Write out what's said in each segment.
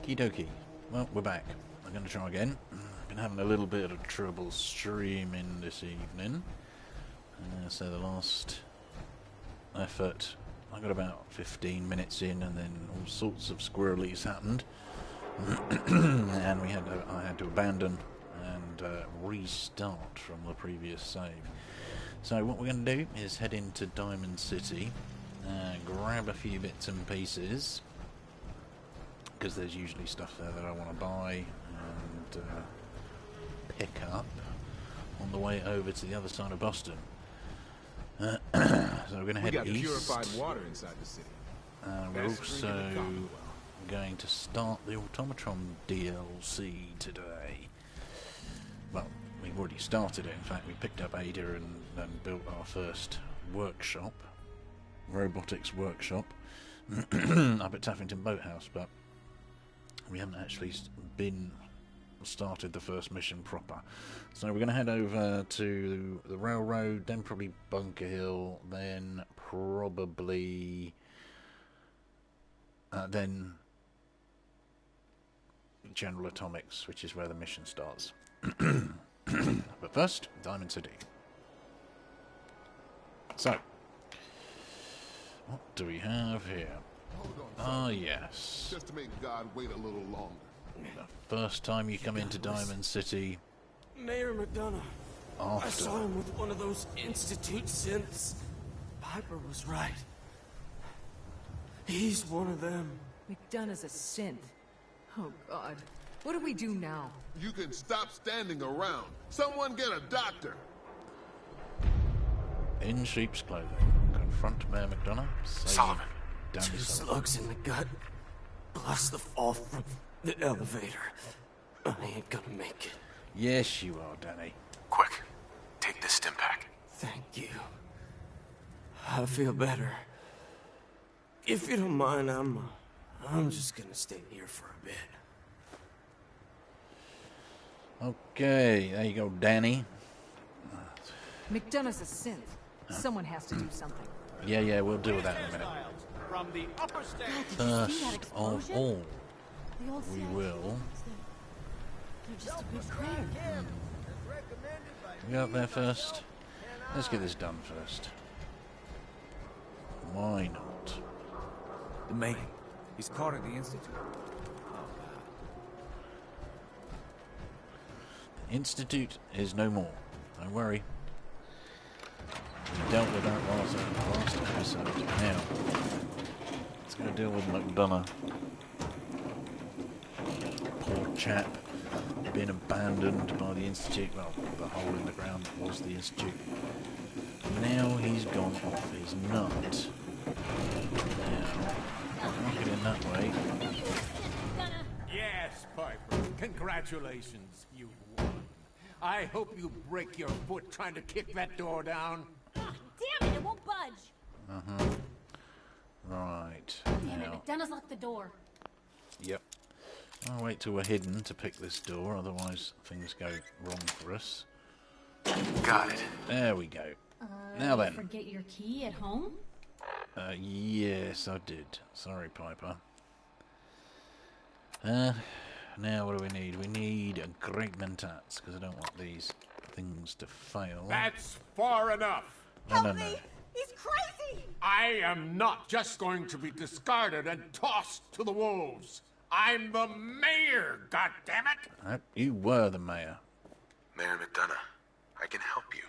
Okie dokie. Well, we're back. I'm going to try again. I've been having a little bit of trouble streaming this evening. So the last effort, I got about 15 minutes in, and then all sorts of squirrelies happened. And I had to abandon and restart from the previous save. So what we're going to do is head into Diamond City, grab a few bits and pieces, because there's usually stuff there that I want to buy and pick up on the way over to the other side of Boston. So we're going to head east. Purified water inside the city. We're also going to start the Automatron DLC today. Well, we've already started it. In fact, we picked up Ada and built our first workshop, robotics workshop, up at Taffington Boathouse, but we haven't actually started the first mission proper. So we're going to head over to the railroad, then probably Bunker Hill, then probably then General Atomics, which is where the mission starts. But first, Diamond City. So, what do we have here? Ah, yes. Just to make God wait a little longer. The first time you come into Diamond City. Mayor McDonough. After. I saw him with one of those Institute synths. Piper was right. He's one of them. McDonough's a synth. Oh, God. What do we do now? You can stop standing around. Someone get a doctor. In sheep's clothing. Confront Mayor McDonough. Sullivan. Danny 2 Sullivan. slugs in the gut. Plus the fall from the elevator. I ain't gonna make it. Yes, you are, Danny. Quick, take this stim pack. Thank you. I feel better. If you don't mind, I'm just gonna stay here for a bit. Okay, there you go, Danny. McDonough's a synth. Someone has to do something. Yeah, we'll deal with that in a minute. From the upper stage. First of all, we will Just a big crater. go up there first. Let's get this done first. Why not? The mayor. He's caught at the Institute. The Institute is no more. Don't worry. We dealt with that last episode. Now, let's go deal with McDonough. Poor chap. Been abandoned by the Institute. Well, the hole in the ground was the Institute. Now he's gone off his nut. Now, not getting that way. Yes, Piper. Congratulations, you won. I hope you break your foot trying to kick that door down. Damn it, it won't budge. Right. Damn now. it, McDonough's locked the door. Yep. I'll wait till we're hidden to pick this door, otherwise things go wrong for us. Got it. There we go. Now then. Forget your key at home? Yes, I did. Sorry, Piper. Now what do we need? We need a great mentats, because I don't want these things to fail. That's far enough. No. He's crazy! I am not just going to be discarded and tossed to the wolves. I'm the mayor, goddammit! You were the mayor. Mayor McDonough, I can help you.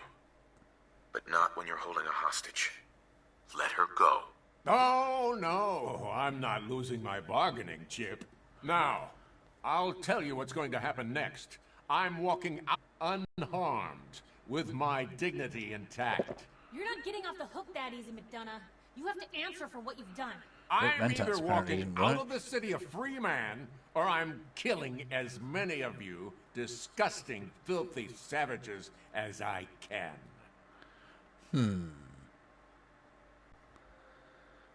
But not when you're holding a hostage. Let her go. Oh, no, I'm not losing my bargaining chip. Now, I'll tell you what's going to happen next. I'm walking out unharmed, with my dignity intact. You're not getting off the hook that easy, McDonough. You have to answer for what you've done. I'm Mentats either apparently walking didn't out work. of the city a free man, or I'm killing as many of you disgusting, filthy savages as I can.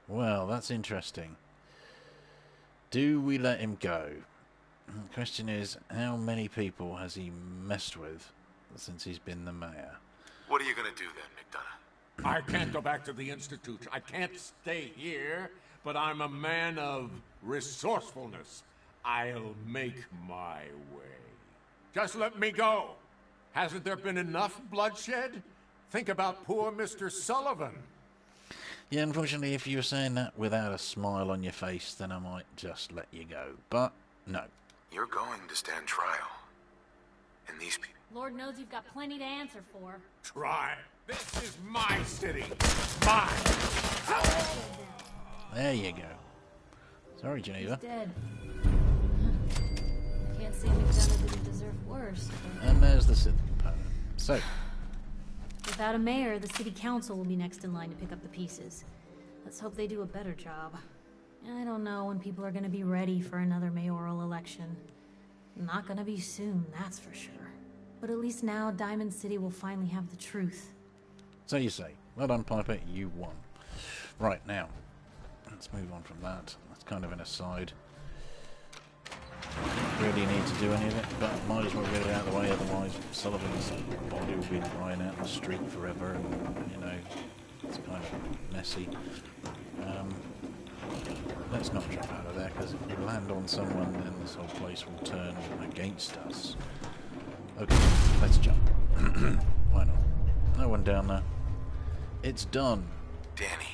Well, that's interesting. Do we let him go? The question is, how many people has he messed with since he's been the mayor? What are you gonna do then, McDonough? I can't go back to the Institute. I can't stay here, but I'm a man of resourcefulness. I'll make my way. Just let me go. Hasn't there been enough bloodshed? Think about poor Mr. Sullivan. Yeah, unfortunately, if you were saying that without a smile on your face, then I might just let you go. But, no. You're going to stand trial. And these people... Lord knows you've got plenty to answer for. Try. This is my city. Mine. There you go. Sorry, Geneva. He's dead. Can't say McDonough didn't deserve worse. But... And there's the synth component. So... Without a mayor, the city council will be next in line to pick up the pieces. Let's hope they do a better job. I don't know when people are going to be ready for another mayoral election. Not going to be soon, that's for sure. But at least now, Diamond City will finally have the truth. So you say. Well done, Piper, you won. Right, now, let's move on from that. That's kind of an aside. Don't really need to do any of it, but might as well get it out of the way, otherwise Sullivan's body will be lying out in the street forever, and, you know, it's kind of messy. Let's not jump out of there, because if we land on someone, then this whole place will turn against us. Okay, let's jump. Why not? No one down there. It's done. Danny.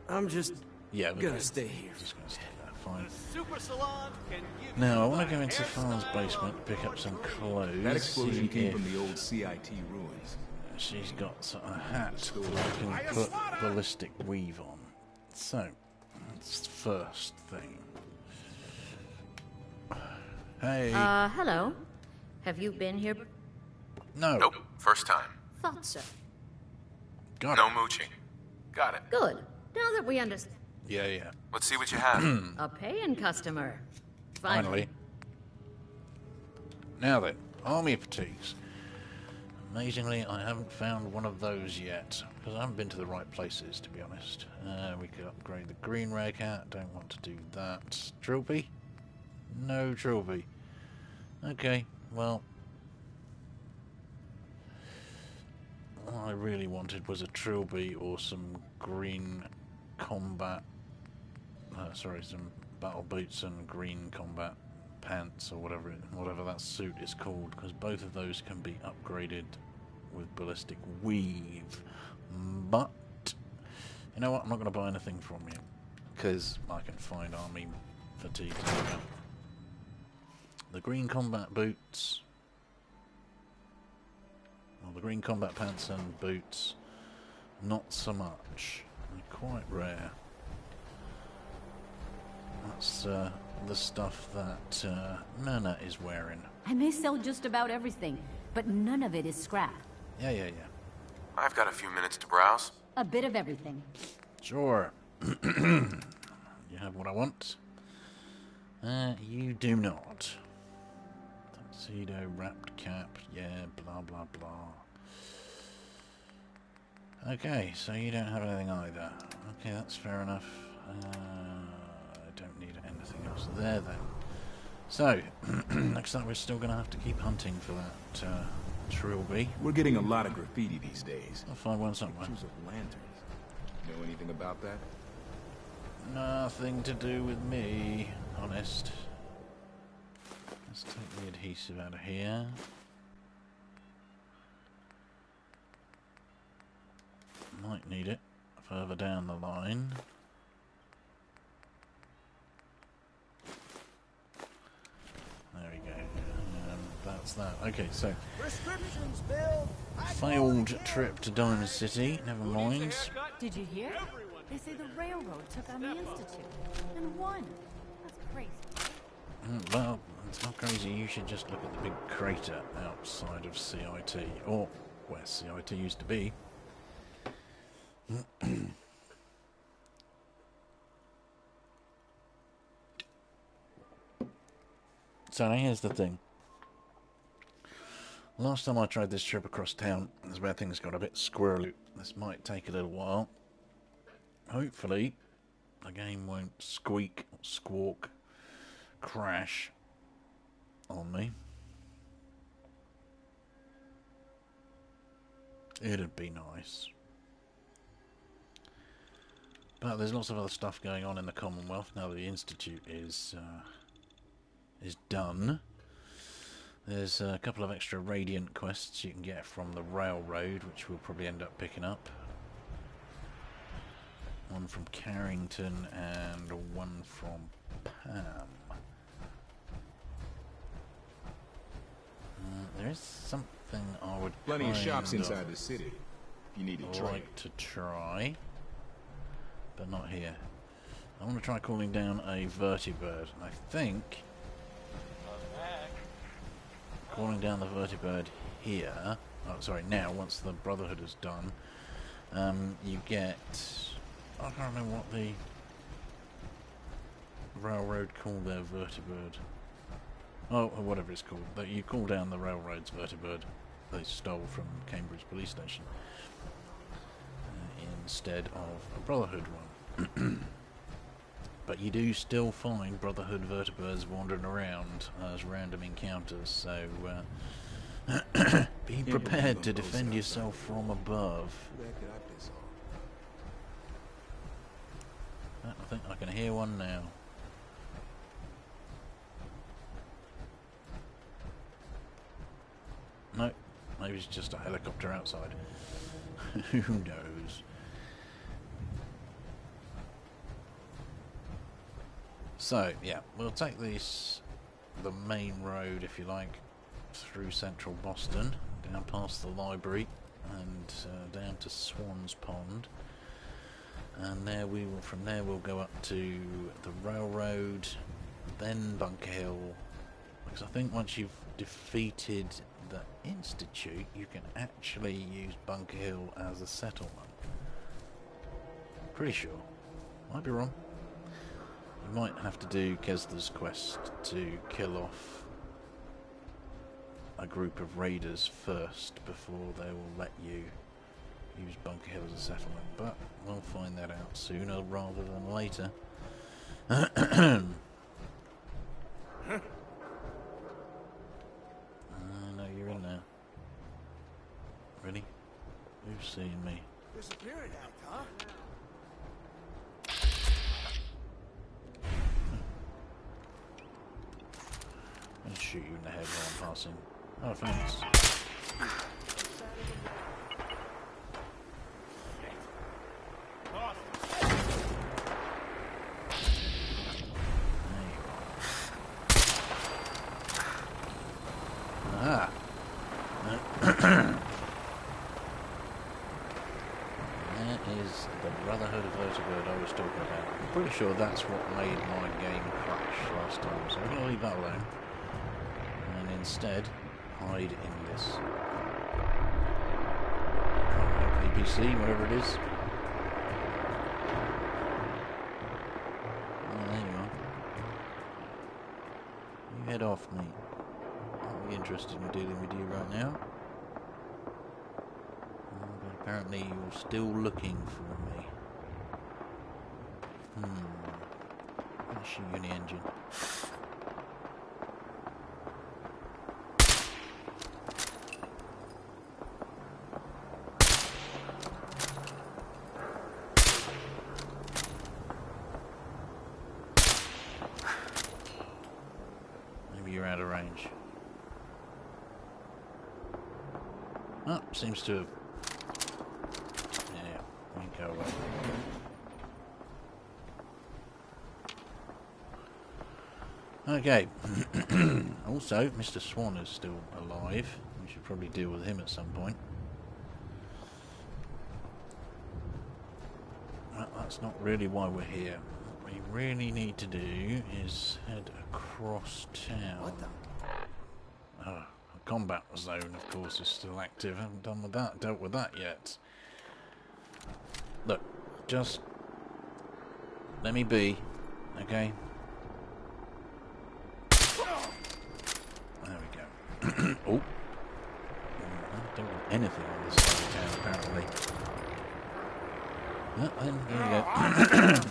I'm just Yeah, gonna stay here. Just gonna stay there, fine. Super salon can give Now, I want to go into Far's basement, pick up some clothes. That explosion see came if from the old CIT ruins. she's got a hat that I can put ballistic weave on. So, that's the first thing. Hey. Hello. Have you been here? No. Nope, first time. Thought so. Got No it. mooching. Got it. Good. Now that we understand. Yeah. Let's see what you have. A paying customer. Finally. Now then, army fatigues. Amazingly, I haven't found one of those yet, because I haven't been to the right places, to be honest. We could upgrade the green rag hat. Don't want to do that. Trilby? No trilby. Okay, well... What I really wanted was a trilby or some green combat... some battle boots and green combat pants or whatever that suit is called, because both of those can be upgraded with ballistic weave. But you know what? I'm not going to buy anything from you because I can find army fatigue. The green combat boots, well, the green combat pants and boots, not so much. They're quite rare. That's the stuff that Nana is wearing. I may sell just about everything, but none of it is scrap. Yeah. I've got a few minutes to browse. A bit of everything. Sure. You have what I want. You do not. Tuxedo, wrapped cap, yeah, blah blah blah. Okay, so you don't have anything either. Okay, that's fair enough. I don't need anything else there then. So, next up we're still going to have to keep hunting for that trilby. We're getting a lot of graffiti these days. I'll find one somewhere. Pictures of lanterns. Know anything about that? Nothing to do with me, honest. Let's take the adhesive out of here. Might need it further down the line. There we go. That's that. Okay, so failed trip to Diamond City. Never mind. Did you hear? They say the railroad took on the Institute and won. That's crazy. Well, it's not crazy. You should just look at the big crater outside of CIT, or where CIT used to be. So now here's the thing. Last time I tried this trip across town, is where things got a bit squirrely. This might take a little while. Hopefully, the game won't squeak, squawk, crash on me. It'd be nice. But there's lots of other stuff going on in the Commonwealth now that the Institute is is done. There's a couple of extra Radiant quests you can get from the railroad, which we'll probably end up picking up. One from Carrington and one from Pam. There is something I would plenty of shops inside the city. If you need a trade. Like to try, but not here. I want to try calling down a vertibird, and I think calling down the vertibird here. Oh, sorry. Now, once the Brotherhood is done, you get. I can't remember what the railroad called their vertibird. Oh, whatever it's called. But you call down the railroad's vertibird they stole from Cambridge Police Station instead of a Brotherhood one. But you do still find Brotherhood vertibirds wandering around as random encounters, so be prepared to defend yourself from above. I think I can hear one now. No, maybe it's just a helicopter outside. Who knows? So, yeah, we'll take this, the main road, if you like, through central Boston, down past the library, and down to Swan's Pond. And there we will, from there we'll go up to the railroad, then Bunker Hill, because I think once you've defeated the Institute, you can actually use Bunker Hill as a settlement. Pretty sure. Might be wrong. You might have to do Kesler's quest to kill off a group of raiders first before they will let you use Bunker Hill as a settlement, but we'll find that out sooner rather than later. I know you're in there. Ready? Who's seeing me? Disappearing act, huh? I'll shoot you in the head while I'm passing. Oh, thanks. Ah. That is the Brotherhood of Vertibird I was talking about. I'm pretty sure that's what made my game crash last time, so I'm going to leave that alone. And instead, hide in this APC, whatever it is. Oh, there you are. You head off, mate. Not really interested in dealing with you right now. But apparently you're still looking for me. I'm gonna shoot you in the engine. Maybe you're out of range. Oh, seems to have... Yeah, we can go away. Okay. Also, Mr. Swan is still alive. We should probably deal with him at some point. Well, that's not really why we're here. What we really need to do is head across town. What the? Oh, the combat zone, of course, is still active. I haven't dealt with that yet. Look, just let me be, okay? There we go. Oh. I don't want anything on this side of town, apparently. Well, then, here we go.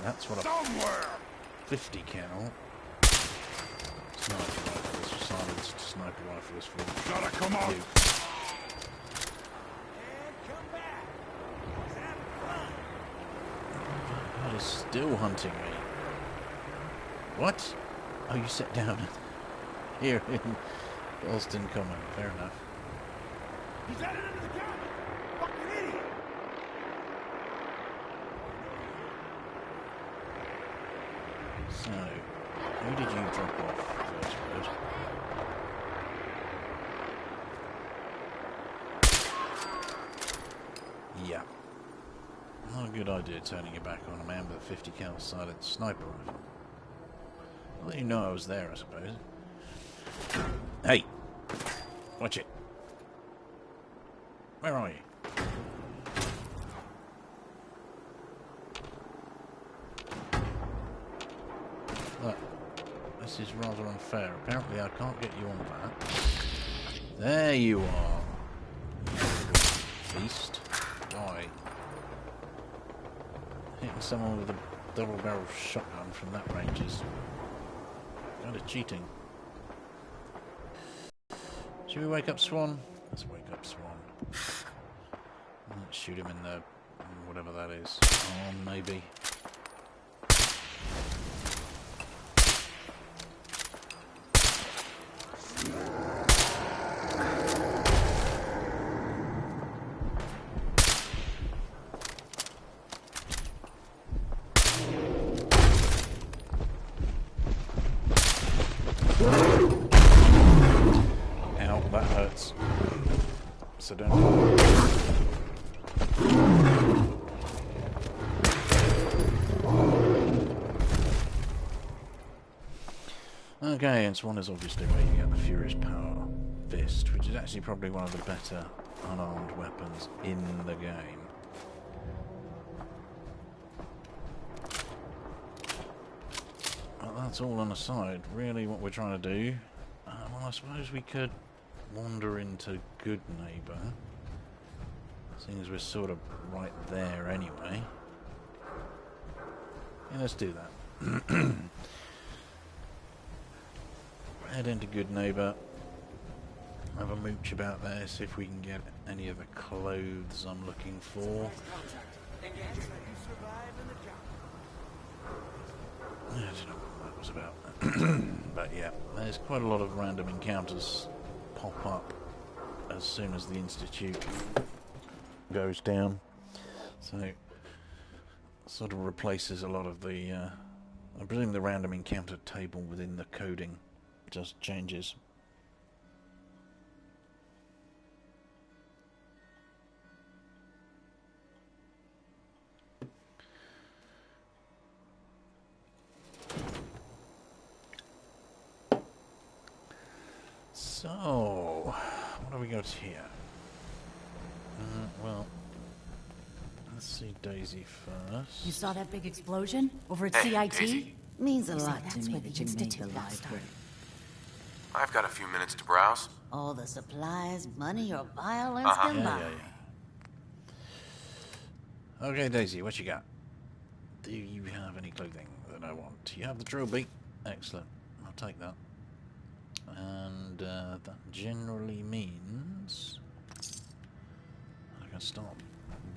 That's what a 50 cal. Sniper rifles, silenced sniper rifles for Gotta come on. you. God is still hunting me. What? Oh, you sat down. here in Boston Common. Fair enough. He's headed into the cabin! Fucking idiot! So, who did you drop off first, Bird? Yeah. Not a good idea turning your back on a man with a 50 cal silent sniper rifle. I'll let you know I was there, I suppose. Hey! Watch it. Where are you? Look, this is rather unfair. Apparently I can't get you on that. There you are. Beast. Die. Hitting someone with a double-barrel shotgun from that range is kind of cheating. Should we wake up Swan? Let's wake up Swan. Let's shoot him in the... whatever that is. Oh, maybe. Ow, that hurts. So don't... Okay, and Swan is obviously waiting at the Furious Power Fist, which is actually probably one of the better unarmed weapons in the game. Well, that's all on the side. Really what we're trying to do... well, I suppose we could wander into Good Neighbour, seeing as we're sort of right there anyway. Yeah, let's do that. Head into Good Neighbour, have a mooch about there, see if we can get any of the clothes I'm looking for. I don't know what that was about. But yeah, there's quite a lot of random encounters pop up as soon as the Institute goes down. So it sort of replaces a lot of the... I presume the random encounter table within the coding just changes. So, what do we got here? Well, let's see Daisy first. You saw that big explosion over at Hey, CIT? Daisy. Means a You see, lot to that's me where that the you made the Institute got library. started. I've got a few minutes to browse. All the supplies, money, or violence Uh-huh. can buy. Yeah. Okay, Daisy, what you got? Do you have any clothing that I want? You have the trilby. Excellent. I'll take that. And that generally means I can start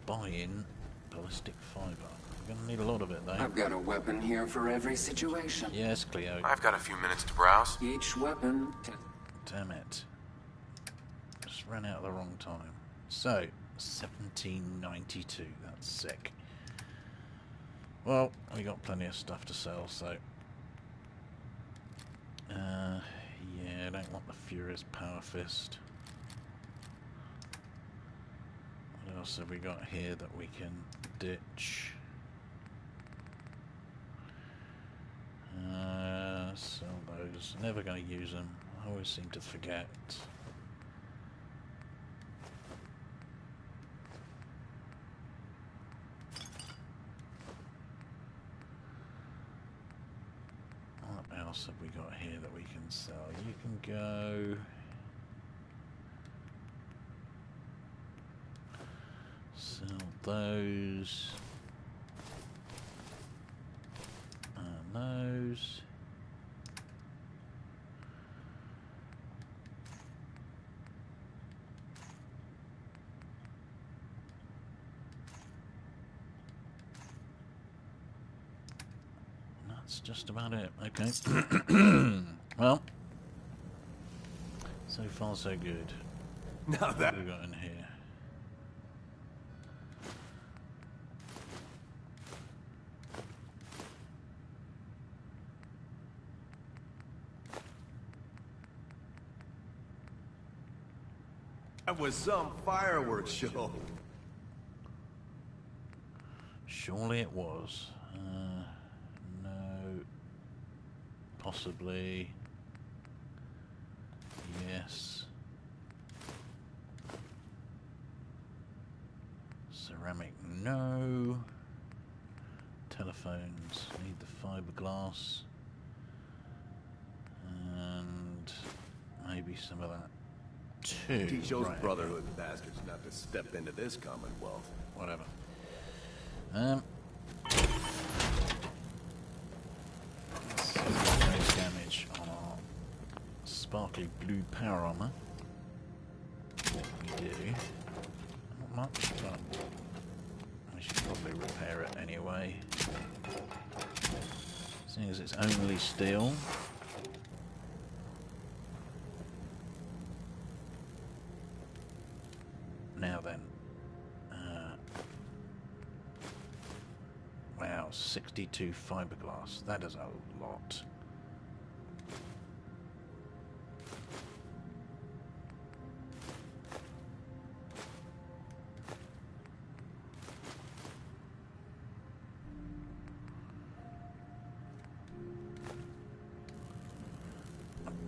buying ballistic fiber. I'm going to need a lot of it, though. I've got a weapon here for every situation. Yes, Cleo. I've got a few minutes to browse. Each weapon... Damn it. Just ran out at the wrong time. So, 1792. That's sick. Well, we got plenty of stuff to sell, so... yeah, I don't want the Furious Power Fist. What else have we got here that we can ditch? Sell those. Never going to use them. I always seem to forget. What else have we got here that we can sell? You can go... Sell those. And those. That's just about it. Okay. Well, far so good. Now that what have we got in here? that was some fireworks show. Surely it was. No. Possibly. Yes. Ceramic, no. Telephones, need the fiberglass. And maybe some of that too. He shows right. Brotherhood bastards not to step into this Commonwealth. Whatever. Let's see the damage on our sparkly blue power armor. We do. Not much, but we should probably repair it anyway. Seeing as it's only steel. Now then. Wow, 62 fiberglass. That is a lot.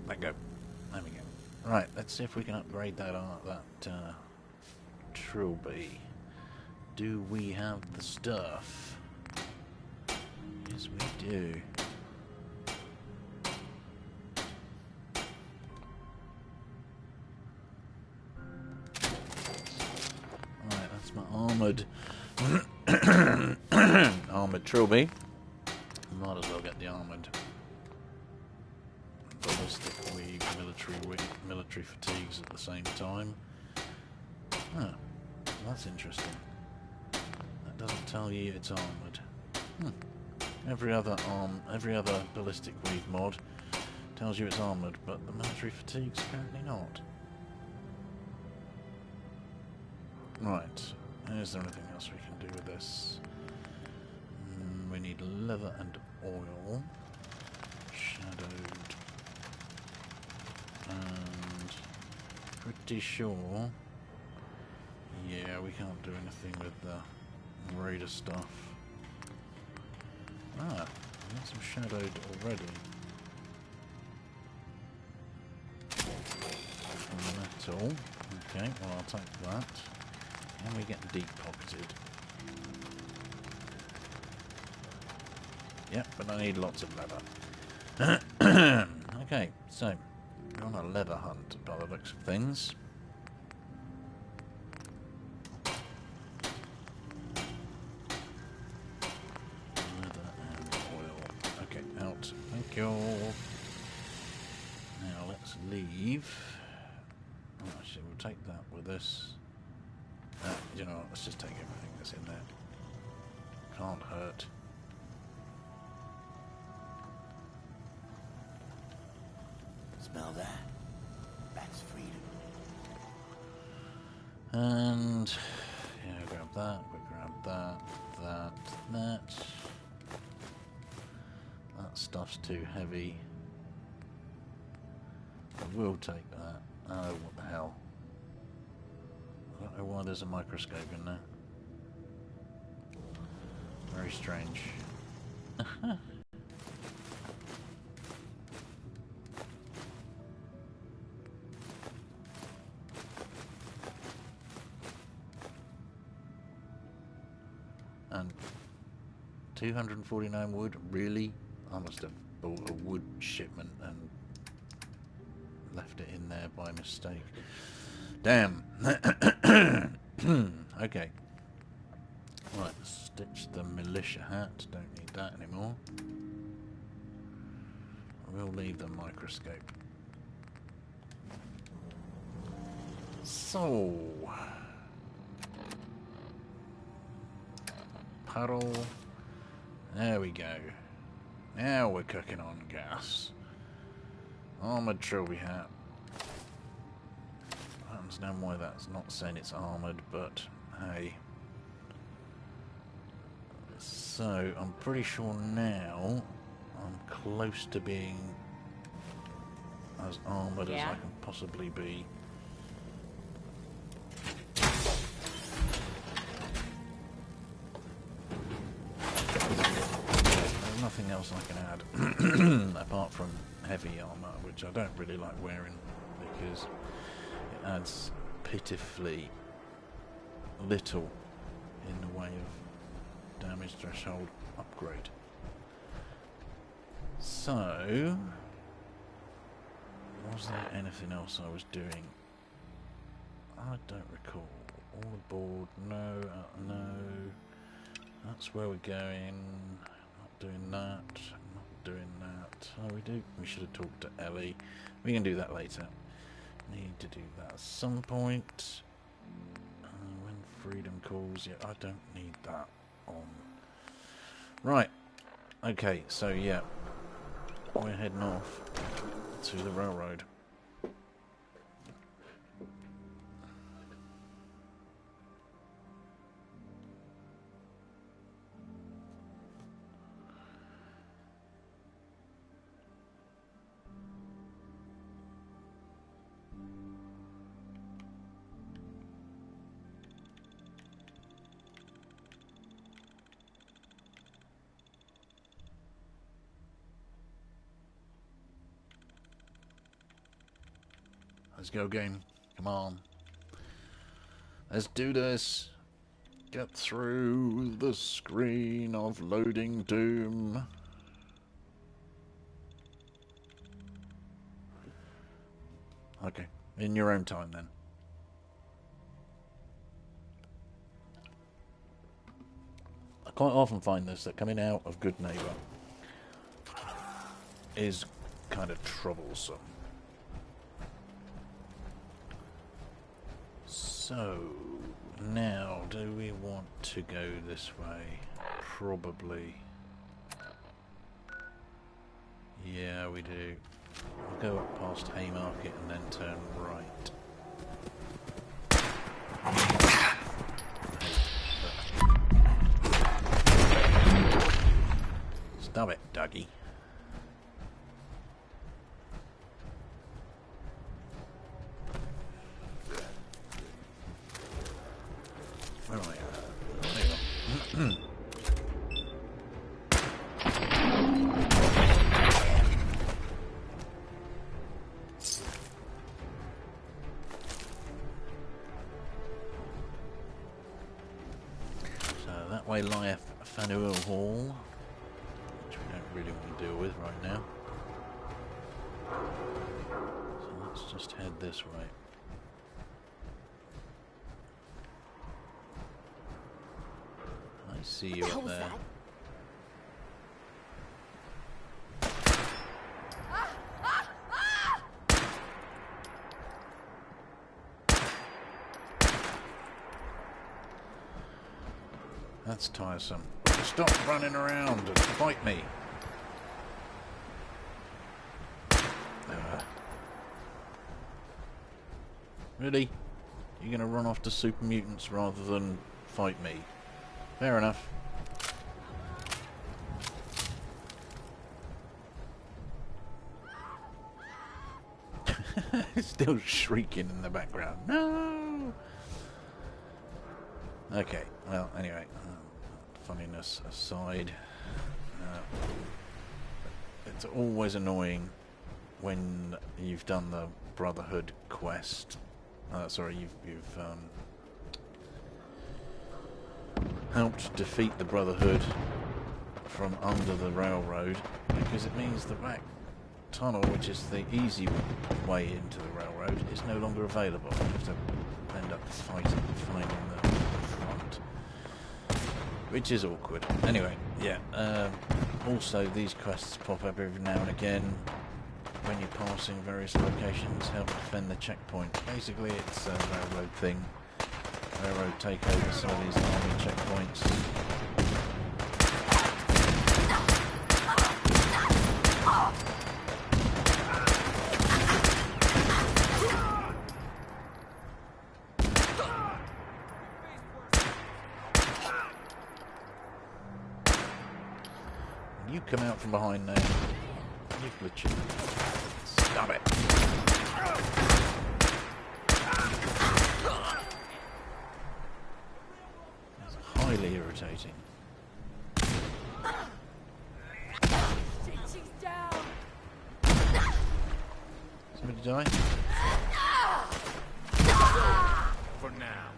There we go. Right, let's see if we can upgrade that trilby. Do we have the stuff? Yes, we do. Right, that's my armoured armoured trilby. Might as well get the armoured ballistic weave, military fatigues at the same time. Huh. That's interesting. That doesn't tell you it's armoured. Every other ballistic weave mod tells you it's armoured, but the military fatigue's apparently not. Right. Is there anything else we can do with this? We need leather and oil. Shadowed. And pretty sure. Yeah, we can't do anything with the raider stuff. Ah, we got some shadowed already. Metal. Okay, well I'll take that. And we get deep pocketed. Yep, but I need lots of leather. Okay, so we're on a leather hunt by the looks of things. Leather and oil. Okay, out. Thank you. Now let's leave. Oh, actually, we'll take that with us. You know what, let's just take everything that's in there. Can't hurt. Smell that? That's freedom. And yeah, grab that, we grab that. That stuff's too heavy. I will take that. Oh, what the hell. I don't know why there's a microscope in there. Very strange. And 249 wood? Really? I must have bought a wood shipment and left it in there by mistake. Damn. Okay. Right, stitch the militia hat. Don't need that anymore. We'll leave the microscope. So... puddle. There we go. Now we're cooking on gas. Armoured trilby hat. understand why that's not saying it's armoured, but hey. So, I'm pretty sure now I'm close to being as armoured as I can possibly be. There's nothing else I can add apart from heavy armour, which I don't really like wearing because it adds pitifully little in the way of damage threshold upgrade. So, was there anything else I was doing? I don't recall. All aboard, no, no. That's where we're going. Not doing that. Not doing that. Oh, we should have talked to Ellie. We can do that later. Need to do that at some point. When freedom calls. Yeah, I don't need that on. Right. Okay, so yeah. We're heading off to the railroad. Let's go, game. Come on. Let's do this. Get through the screen of loading doom. Okay. In your own time, then. I quite often find this, that coming out of Good Neighbour is kind of troublesome. So, now, do we want to go this way? Probably. Yeah, we do. We'll go up past Haymarket and then turn right. Stop it, Dougie. Life Faneuil Hall, which we don't really want to deal with right now. So let's just head this way. I see you up there. That's tiresome. Stop running around and fight me. Really? You're going to run off to super mutants rather than fight me? Fair enough. Still shrieking in the background. No! Okay, well, anyway, funniness aside, it's always annoying when you've done the Brotherhood quest. Sorry, you've helped defeat the Brotherhood from under the railroad, because it means the back tunnel, which is the easy way into the railroad, is no longer available. You have to end up fighting, finding the front, which is awkward. Anyway, yeah. Also, these quests pop up every now and again when you're passing various locations. Help defend the checkpoint. Basically, it's a railroad thing. Railroad take over some of these army checkpoints. come out from behind there. You're glitching. Stop it. That's highly irritating. Shit, she's down. Somebody die? For now.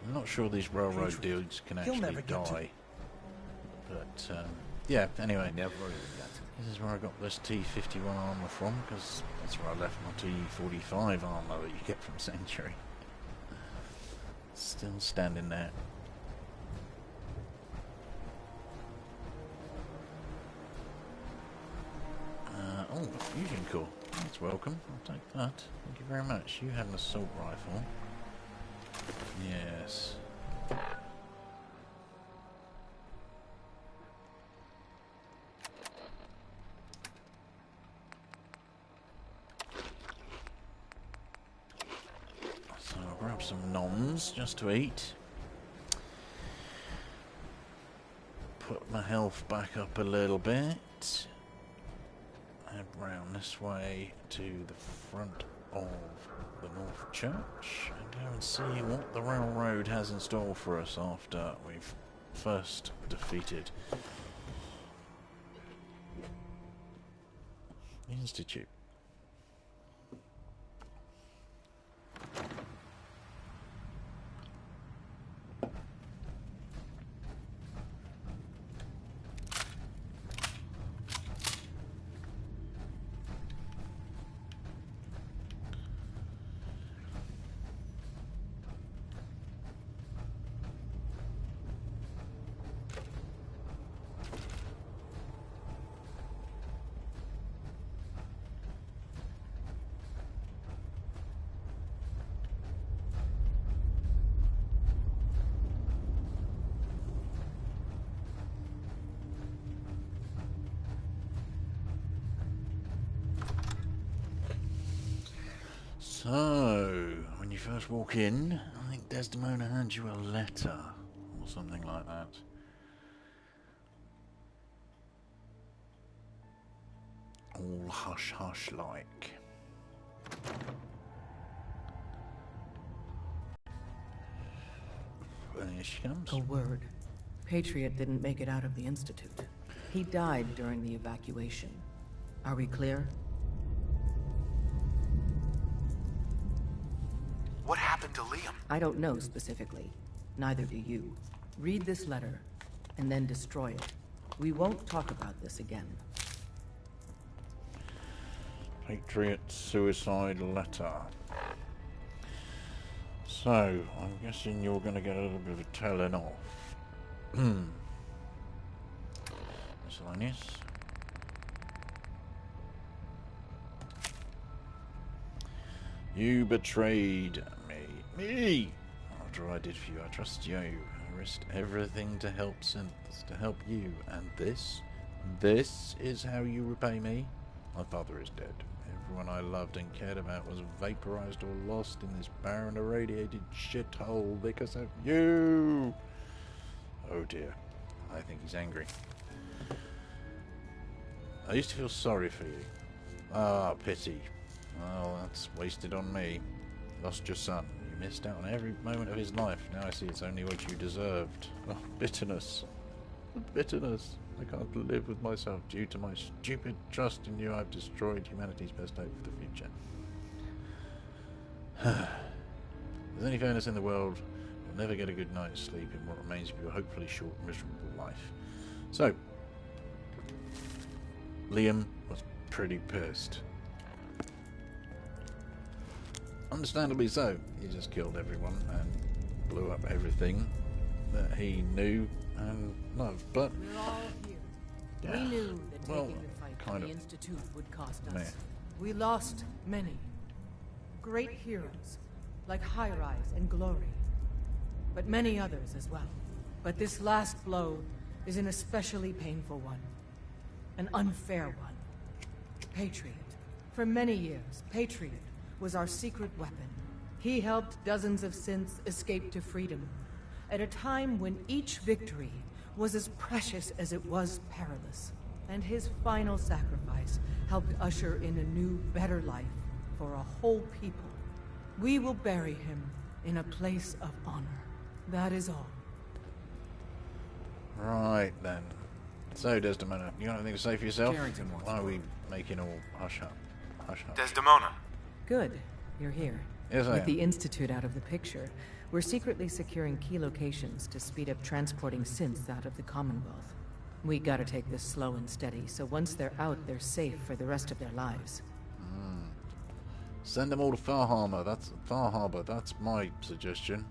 I'm not sure these railroad dudes can actually die. But, yeah, anyway. This is where I got this T-51 armor from, because that's where I left my T-45 armor that you get from Sanctuary. Still standing there. Oh, fusion core. That's welcome. I'll take that. Thank you very much. You have an assault rifle. Yes. So I'll grab some noms just to eat. Put my health back up a little bit. Head round this way to the front of the North Church and go and see what the railroad has in store for us after we've first defeated the Institute. So, when you first walk in, I think Desdemona hands you a letter, or something like that. All hush-hush like. There she comes. A word. Patriot didn't make it out of the Institute. He died during the evacuation. Are we clear? What happened to Liam? I don't know specifically. Neither do you. Read this letter, and then destroy it. We won't talk about this again. Patriot suicide letter. So, I'm guessing you're going to get a little bit of a telling off. Miscellaneous. You betrayed me. Me! After I did for you, I trusted you. I risked everything to help you. And this is how you repay me? My father is dead. Everyone I loved and cared about was vaporized or lost in this barren, irradiated shithole because of you. Oh dear. I think he's angry. I used to feel sorry for you. Ah, pity. Well, that's wasted on me. Lost your son. You missed out on every moment of his life. Now I see it's only what you deserved. Oh, bitterness. The bitterness. I can't live with myself due to my stupid trust in you. I've destroyed humanity's best hope for the future. If there's any fairness in the world, you'll never get a good night's sleep in what remains of your hopefully short, miserable life. So, Liam was pretty pissed. Understandably so. He just killed everyone and blew up everything that he knew and loved. But we're all here. Yeah. We knew that taking Well, the fight kind to the of. Institute would cost us. Meh. We lost many. Great heroes, like High-Rise and Glory. But many others as well. But this last blow is an especially painful one. An unfair one. Patriot. For many years, Patriot was our secret weapon. He helped dozens of synths escape to freedom, at a time when each victory was as precious as it was perilous. And his final sacrifice helped usher in a new, better life for a whole people. We will bury him in a place of honor. That is all. Right then. So, Desdemona, you got anything to say for yourself? Carrington wants Why are we making all hush up? Hush up. Desdemona. Good. You're here. Yes, I With am. the Institute out of the picture, we're secretly securing key locations to speed up transporting synths out of the Commonwealth. We gotta take this slow and steady, so once they're out, they're safe for the rest of their lives. Send them all to Far Harbor. That's my suggestion.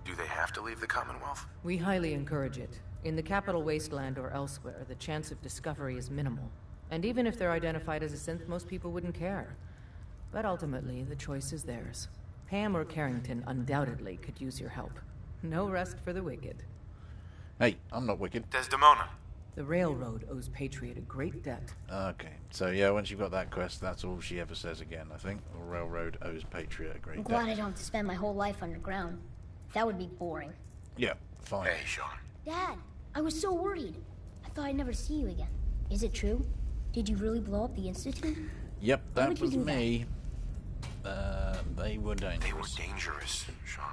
Do they have to leave the Commonwealth? We highly encourage it. In the capital wasteland or elsewhere, the chance of discovery is minimal. And even if they're identified as a synth, most people wouldn't care. But ultimately, the choice is theirs. Pam or Carrington undoubtedly could use your help. No rest for the wicked. Hey, I'm not wicked. Desdemona. The railroad owes Patriot a great debt. Okay, so yeah, once you've got that quest, that's all she ever says again, I think. The railroad owes Patriot a great I'm debt. glad I don't have to spend my whole life underground. That would be boring. Yeah, fine. Hey, Sean. Dad, I was so worried. I thought I'd never see you again. Is it true? Did you really blow up the Institute? Yep, Why that would you was do that? me. They were dangerous. They were dangerous, Sean.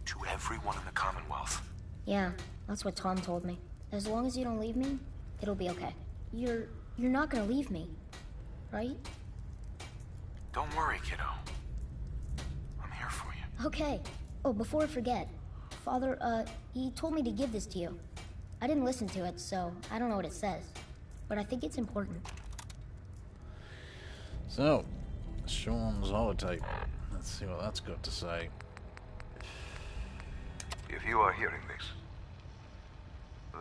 To everyone in the Commonwealth. Yeah, that's what Tom told me. As long as you don't leave me, it'll be okay. You're not gonna leave me, right? Don't worry, kiddo. I'm here for you. Okay. Oh, before I forget, Father, he told me to give this to you. I didn't listen to it, so I don't know what it says. But I think it's important. So, Sean's holotape. Let's see what that's got to say. If you are hearing this,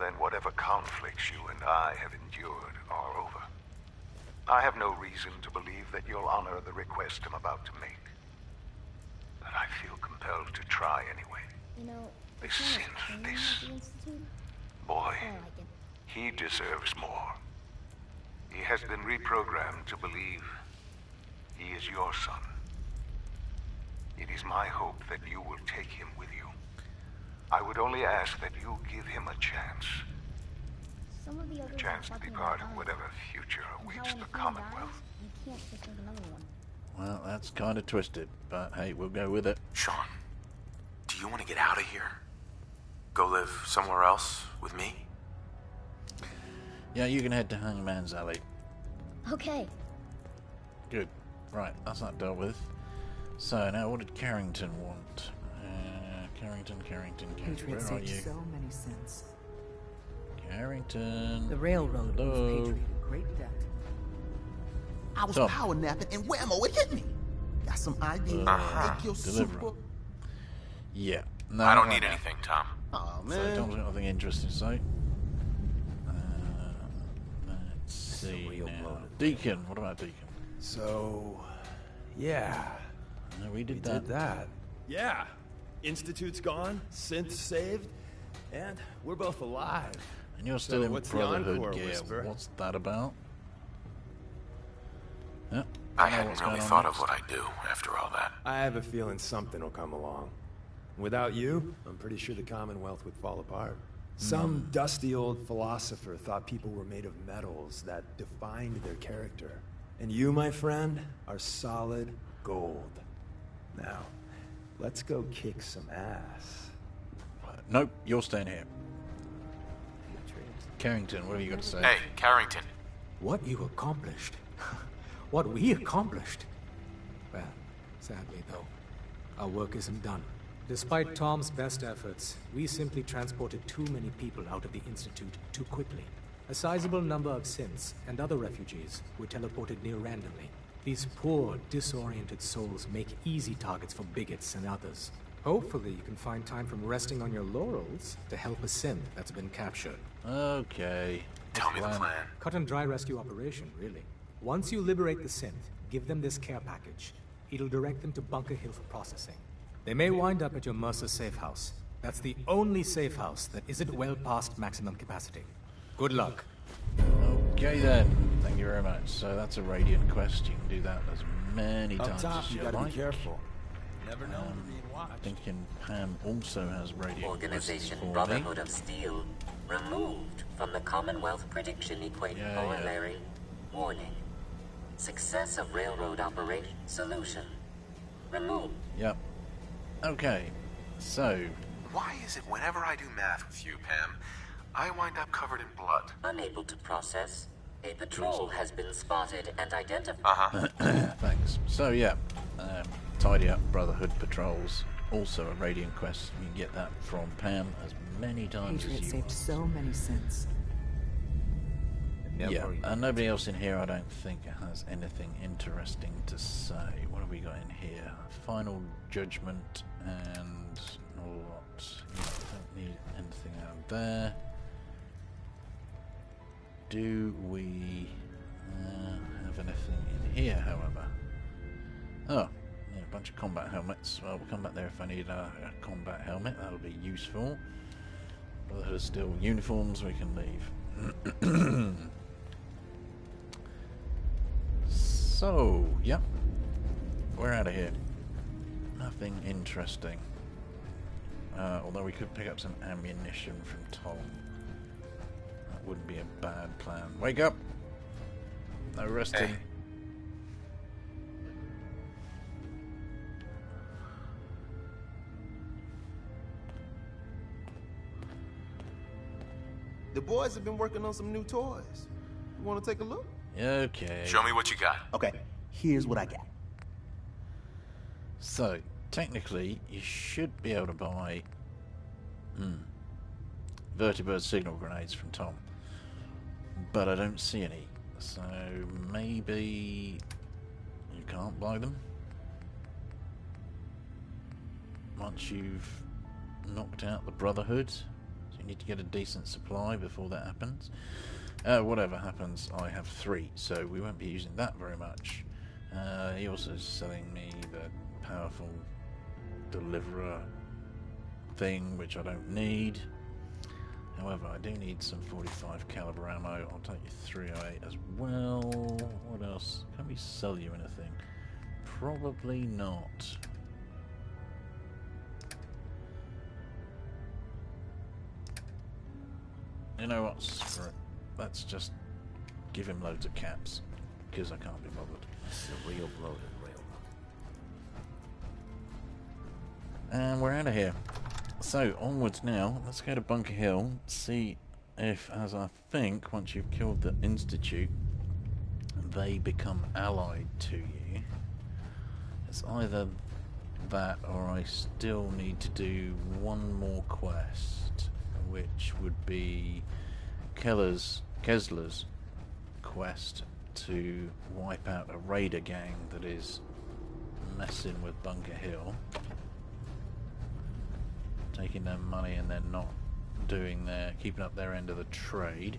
then whatever conflicts you and I have endured are over. I have no reason to believe that you'll honor the request I'm about to make. But I feel compelled to try anyway. You know, This synth, this boy, he deserves more. He has been reprogrammed to believe he is your son. It is my hope that you will take him with you. I would only ask that you give him a chance. Some of the others A chance to be part of whatever future awaits the Commonwealth. You can't just make another one. Well, that's kind of twisted, but hey, we'll go with it. Sean, do you want to get out of here? Go live somewhere else with me? Yeah, you can head to Hangman's Alley. Okay. Good. Right, that's not dealt with. So, now what did Carrington want? Carrington. Patriot Where are saved you? so many cents. Carrington. The railroad owes Hello. Patriot a great debt. I was Tom. power napping and whammo, it hit me. Got some ideas. Make your Deliver. super... Yeah. No, I don't right need now. anything, Tom. Oh, So, man. Tom's got nothing interesting to say. Let's see now. Deacon. What about Deacon? So, yeah. No, we did Did that. Yeah. Institute's gone, synth saved, and we're both alive. And you're still So in what's the Brotherhood encore, gear. Whisper? What's that about? Yeah, I know hadn't what's really going on thought next. of what I'd do after all that. I have a feeling something will come along. Without you, I'm pretty sure the Commonwealth would fall apart. Some dusty old philosopher thought people were made of metals that defined their character. And you, my friend, are solid gold. Now, let's go kick some ass. Nope, you're staying here. Carrington, what have you got to say? Hey, Carrington. What you accomplished. What we accomplished. Well, sadly though, our work isn't done. Despite Tom's best efforts, we simply transported too many people out of the Institute too quickly. A sizable number of synths and other refugees were teleported near randomly. These poor, disoriented souls make easy targets for bigots and others. Hopefully you can find time from resting on your laurels to help a synth that's been captured. Okay. Tell me the plan. Cut and dry rescue operation, really. Once you liberate the synth, give them this care package. It'll direct them to Bunker Hill for processing. They may wind up at your Mercer safe house. That's the only safe house that isn't well past maximum capacity. Good luck. Okay then. Thank you very much. So that's a Radiant quest. You can do that as many Up times top, as you you gotta like. be careful. Never known for being watched. Thinking Pam also has radio Organization for Brotherhood of Steel removed from the Commonwealth Prediction Equator Corollary. Warning. Success of railroad operation. Solution. Remove. Yep. Okay. So. Why is it whenever I do math with you, Pam, I wind up covered in blood? Unable to process. A patrol has been spotted and identified. Thanks. So yeah, tidy up Brotherhood patrols. Also a Radiant quest. You can get that from Pam as many times Patriot as you saved want. so many cents. Yeah, and nobody else in here I don't think has anything interesting to say. What have we got in here? Final Judgment and a lot. Yeah, don't need anything out of there. Do we have anything in here, however? Oh, yeah, a bunch of combat helmets. Well, we'll come back there if I need a combat helmet. That'll be useful. Brotherhood of Steel uniforms, we can leave. So, yep. We're out of here. Nothing interesting. Although we could pick up some ammunition from Tom. That wouldn't be a bad plan. Wake up! No resting. Hey. The boys have been working on some new toys. You want to take a look? Okay. Show me what you got. Okay, here's what I got. So, technically, you should be able to buy vertibird signal grenades from Tom. But I don't see any. So, maybe you can't buy them? Once you've knocked out the Brotherhood? So you need to get a decent supply before that happens. Whatever happens, I have 3, so we won't be using that very much. He also is selling me the powerful deliverer thing, which I don't need. However, I do need some 45 caliber ammo. I'll take you 308 as well. What else? Can we sell you anything? Probably not. You know what? Screw it. Let's just give him loads of caps, because I can't be bothered. It's a real bloated railroad. And we're out of here. So, onwards now. Let's go to Bunker Hill, see if, as I think, once you've killed the Institute, they become allied to you. It's either that, or I still need to do one more quest, which would be Kessler's quest to wipe out a raider gang that is messing with Bunker Hill, taking their money and then not keeping up their end of the trade.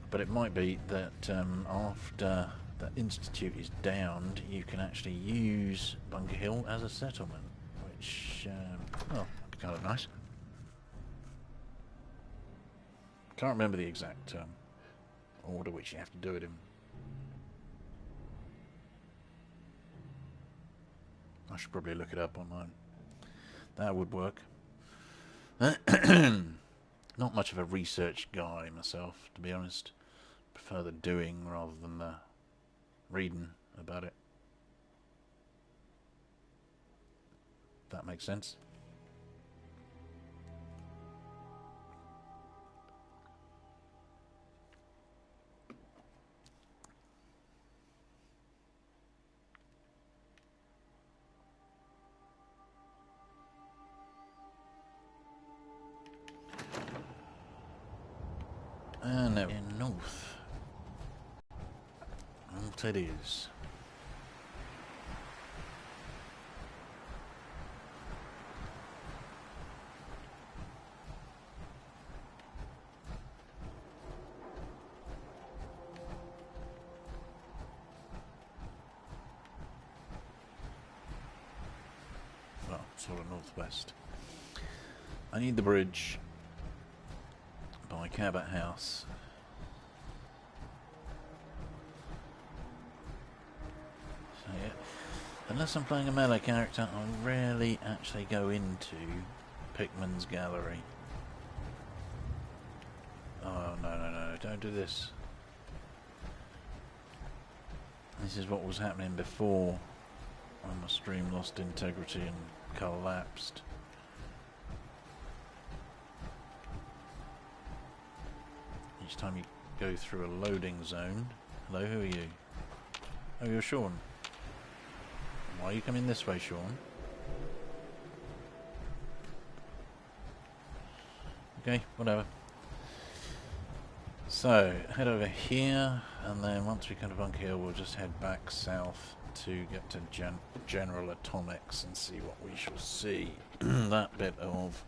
But it might be that after the Institute is downed, you can actually use Bunker Hill as a settlement, which well, that'd be kind of nice. Can't remember the exact order which you have to do it in. I should probably look it up online. That would work. Not much of a research guy myself, to be honest. Prefer the doing rather than the reading about it. If that makes sense. And now in north. Out it is. Well, sort of northwest. I need the bridge by Cabot House. So Unless I'm playing a melee character, I rarely actually go into Pikmin's gallery. Oh, no, don't do this. This is what was happening before when my stream lost integrity and collapsed. Each time you go through a loading zone... Hello, who are you? Oh, you're Sean. Why are you coming this way, Sean? Okay, whatever. So, head over here, and then once we come to Bunker Hill, we'll just head back south to get to General Atomics and see what we shall see. That bit of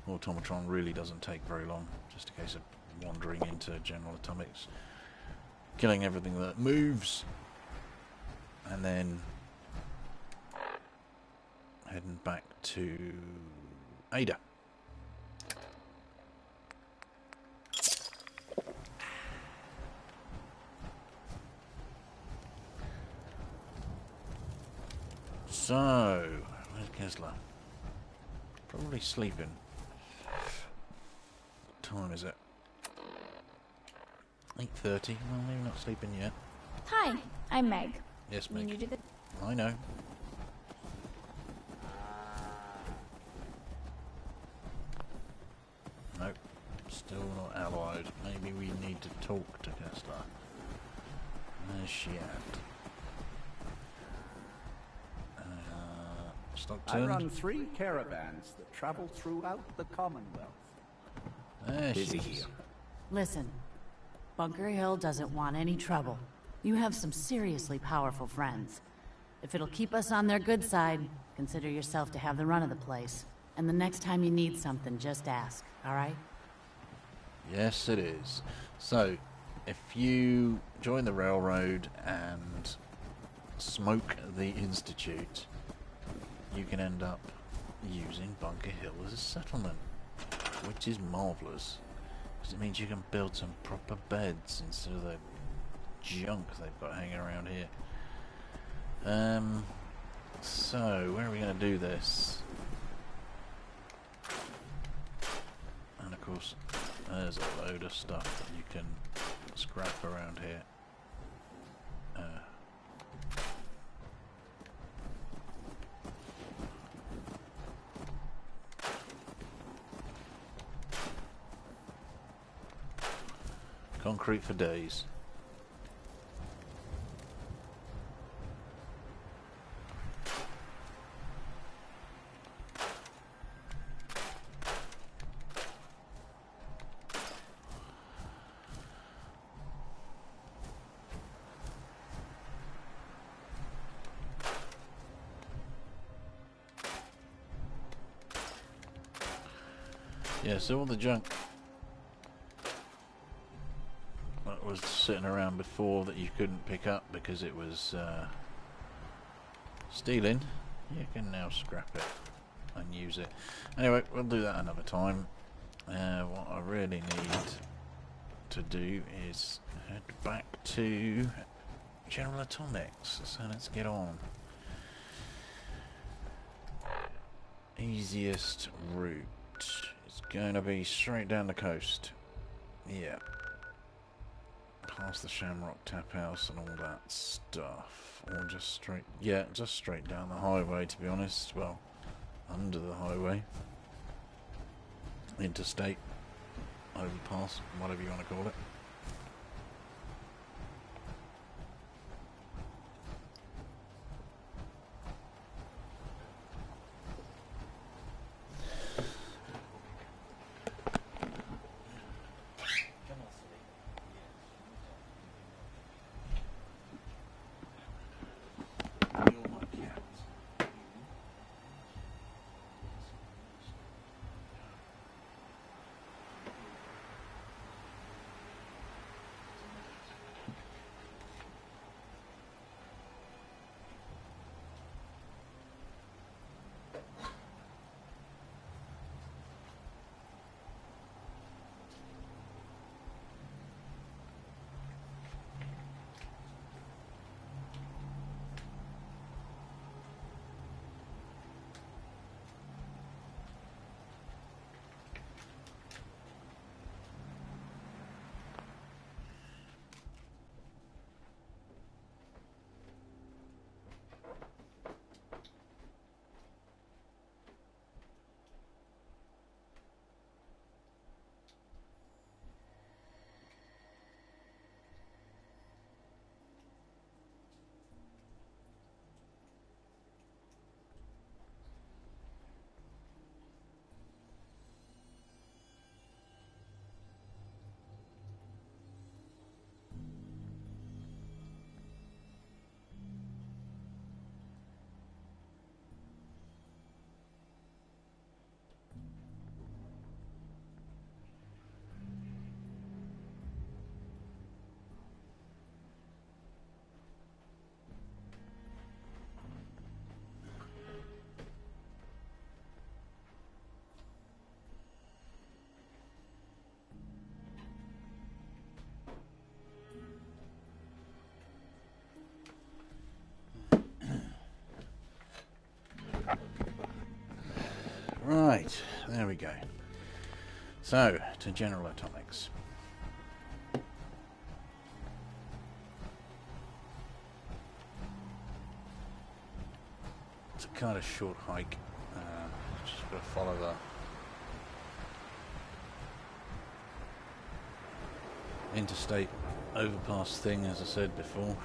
Automatron really doesn't take very long, just a case of wandering into General Atomics, killing everything that moves, and then heading back to Ada. So, where's Kessler? Probably sleeping. What time is it? 8:30. Well, maybe not sleeping yet. Hi, I'm Meg. Yes, Meg. You do the I know. Nope. Still not allied. Maybe we need to talk to Kessler. Where's she at? I run 3 caravans that travel throughout the Commonwealth. There she Busy is. here. Listen, Bunker Hill doesn't want any trouble. You have some seriously powerful friends. If it'll keep us on their good side, consider yourself to have the run of the place. And the next time you need something, just ask, alright? Yes, it is. So, if you join the railroad and smoke the Institute, you can end up using Bunker Hill as a settlement, which is marvellous, because it means you can build some proper beds instead of the junk they've got hanging around here. So, where are we going to do this? And of course, there's a load of stuff that you can scrap around here. Concrete for days. Yeah, so all the junk that was sitting around before that you couldn't pick up because it was stealing, you can now scrap it and use it. Anyway, we'll do that another time. What I really need to do is head back to General Atomics, so let's get on. Easiest route is going to be straight down the coast. Yeah. Past the Shamrock Tap House and all that stuff. Or just straight... yeah, just straight down the highway, to be honest. Well, under the highway. Interstate. Overpass, whatever you want to call it. Right, there we go. So, to General Atomics. It's a kind of short hike. Just got to follow the interstate overpass thing, as I said before.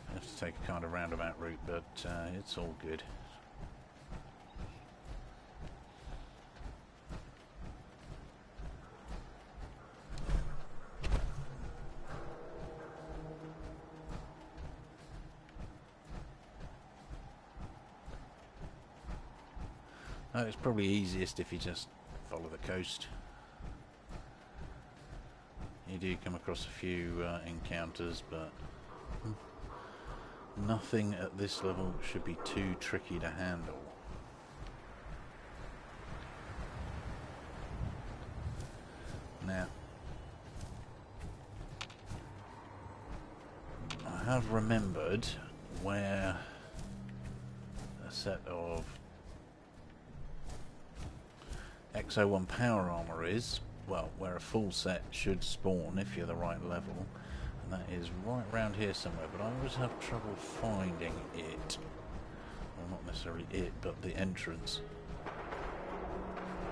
I have to take a kind of roundabout route, but it's all good. It's probably easiest if you just follow the coast. You do come across a few encounters, but nothing at this level should be too tricky to handle. Now, I have remembered where a set of XO1 power armor is, well, where a full set should spawn if you're the right level, and that is right around here somewhere, but I always have trouble finding it. Well, not necessarily it, but the entrance.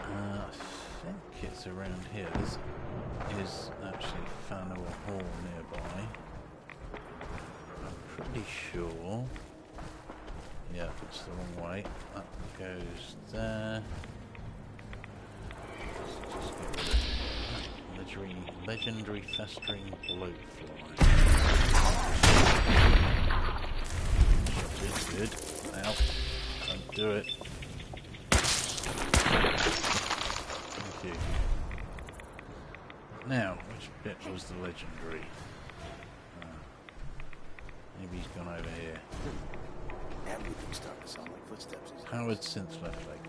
I think it's around here. This is actually Faneuil Hall nearby. I'm pretty sure. Yeah, it's the wrong way. That goes there. Legendary festering blowfly. Shot it, good. Ow. Don't do it. Thank you. Now, which bit was the legendary? Maybe he's gone over here. Everything's starting to sound like footsteps. Powered synth left leg.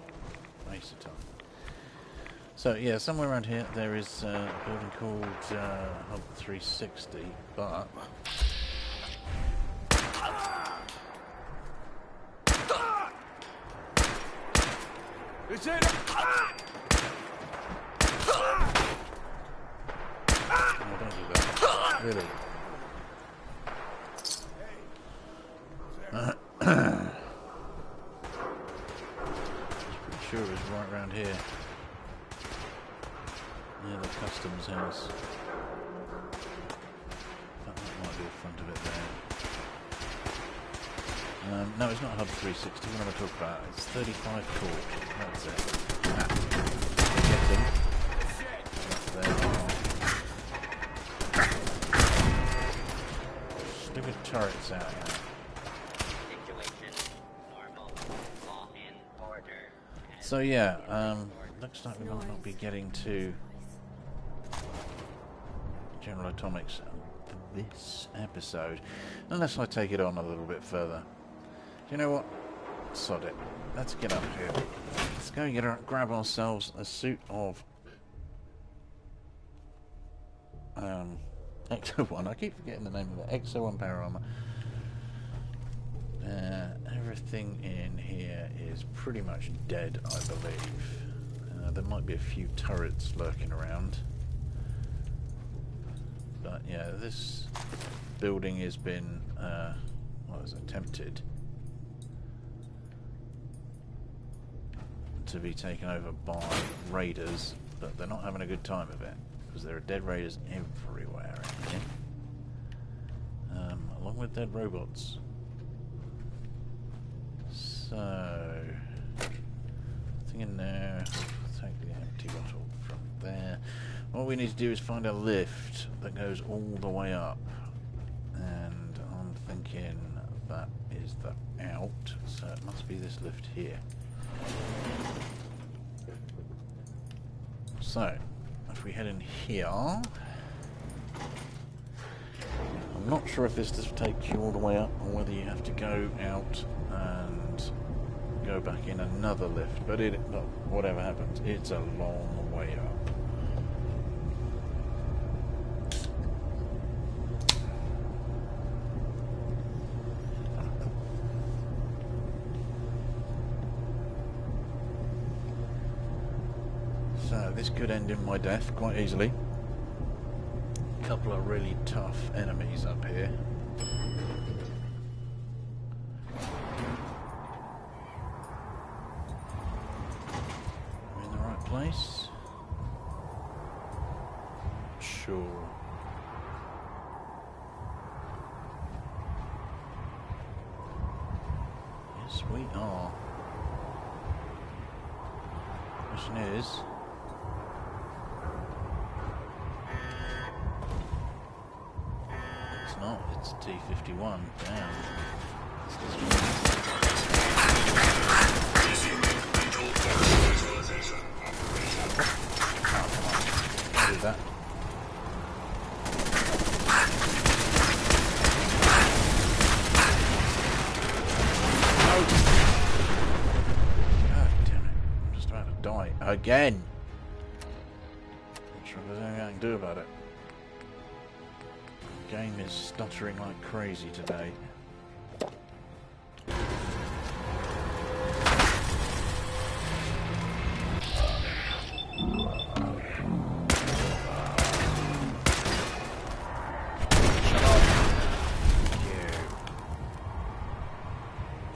Waste of time. So yeah, somewhere around here there is a building called Hub 360, but Is it? Oh, don't do that. Really? Pretty sure it's right around here. Yeah, the customs house. That might be the front of it there. No, it's not Hub 360. What am I talking about? It's 35 Court. That's it. Get them. That's there. Stupid turrets out now. So yeah, looks like we might not be getting to General Atomics for this episode, unless I take it on a little bit further. Do you know what? Sod it. Let's get up here. Let's go grab ourselves a suit of XO1. I keep forgetting the name of it. XO1 power armor. Everything in here is pretty much dead, I believe. There might be a few turrets lurking around. But yeah, this building has been, attempted to be taken over by raiders, but they're not having a good time of it, because there are dead raiders everywhere in here, along with dead robots. So, nothing in there. Take the empty bottle from there. What we need to do is find a lift that goes all the way up, and I'm thinking that is the out, so it must be this lift here. So, if we head in here, I'm not sure if this just takes you all the way up or whether you have to go out and go back in another lift, but whatever happens, it's a long way up. So this could end in my death quite easily. A couple of really tough enemies up here. Am I in the right place? Sure. Yes, we are. Question is, it's not. It's T-51. Damn. I'll do that. Again. Not sure there's anything I can do about it. The game is stuttering like crazy today.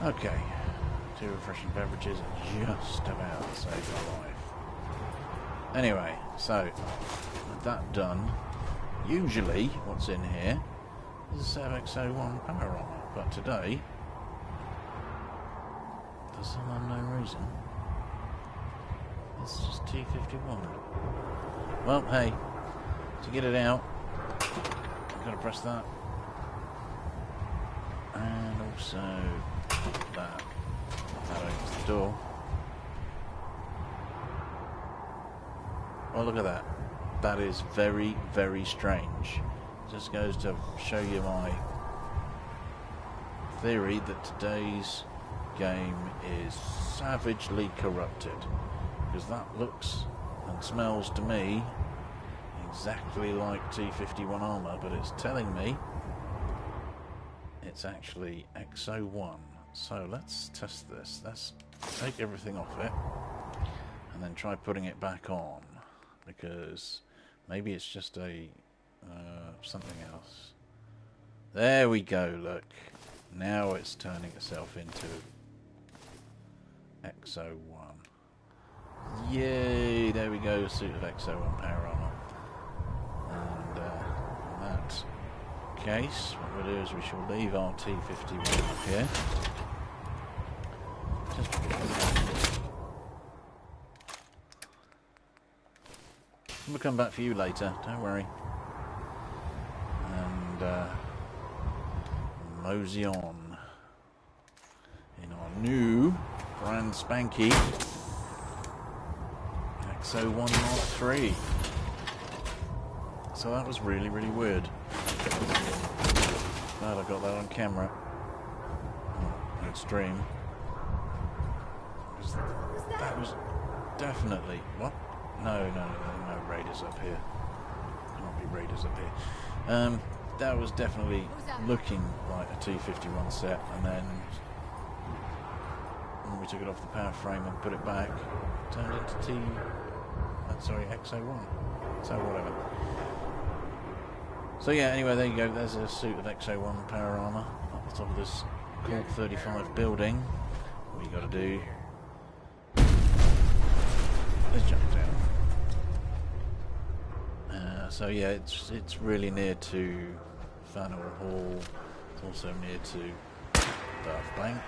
Okay. 2 refreshing beverages just about saved my life. Anyway, so with that done, usually what's in here is a set of X01 panorama, but today, for some unknown reason, it's just T-51. Well, hey, to get it out, I'm going to press that, and also that. That opens the door. Oh, look at that. That is very, very strange. Just goes to show you my theory that today's game is savagely corrupted. Because that looks and smells to me exactly like T-51 armor, but it's telling me it's actually X01. So let's test this. Let's take everything off it and then try putting it back on, because maybe it's just a something else. There we go, look. Now it's turning itself into X01. Yay, there we go, suit of X01 power armor. And in that case, what we'll do is we shall leave our T-51 up here. We'll come back for you later, don't worry. And mosey on in our new brand spanky X01 Mark III. So that was really, really weird. Glad I got that on camera. On stream. That was definitely... What? No raiders up here. There won't be raiders up here. That was definitely looking like a T-51 set, and then when we took it off the power frame and put it back, it turned into X01. So whatever. So yeah, anyway, there you go. There's a suit of X01 power armor up the top of this Colt 35 building. What you got to do is jump down. So yeah, it's really near to Faneuil Hall. It's also near to Darth Bank.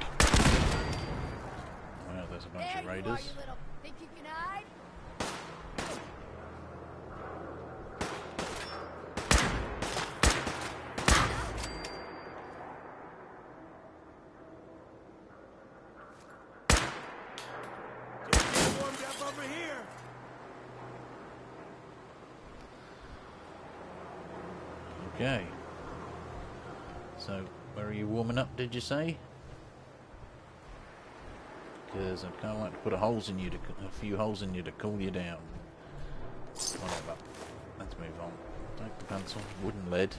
Well, there's a bunch of raiders. Think you can hide? Okay. So, where are you warming up, did you say? Because I'd kind of like to put a few holes in you to cool you down. Whatever. Let's move on. Take the pencil. Wooden lead.